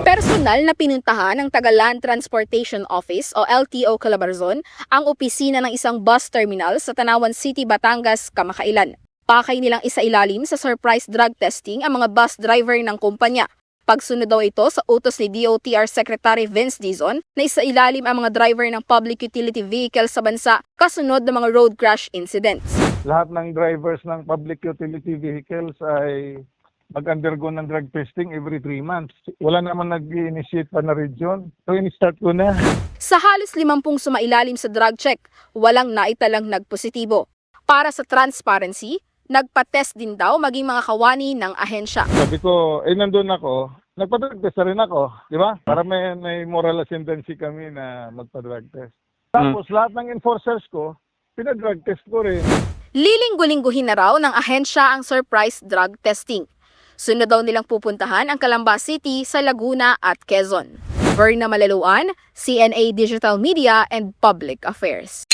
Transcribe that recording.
Personal na pinuntahan ng Taga Land Transportation Office o LTO Calabarzon ang opisina ng isang bus terminal sa Tanawan City, Batangas kamakailan. Pakay nilang isailalim sa surprise drug testing ang mga bus driver ng kumpanya. Pagsunod daw ito sa utos ni DOTR Secretary Vince Dizon na isailalim ang mga driver ng public utility vehicle sa bansa kasunod ng mga road crash incidents. Lahat ng drivers ng public utility vehicles ay mag-undergo ng drug testing every 3 months. Wala naman nag-initiate pa na region. So, in-start ko na. Sa halos 50 sumailalim sa drug check, walang naitalang nagpositibo. Para sa transparency, nagpa-test din daw maging mga kawani ng ahensya. Sabi ko, nandun ako. Nagpa-drug test na rin ako. Di ba? Para may moral ascendancy kami na magpa-drug test. Tapos lahat ng enforcers ko, pina-drug test ko rin. Lilinggo-lingguhin na raw ng ahensya ang surprise drug testing. Sunod daw nilang pupuntahan ang Calamba City sa Laguna at Quezon. Verna Malaluan, CNA Digital Media and Public Affairs.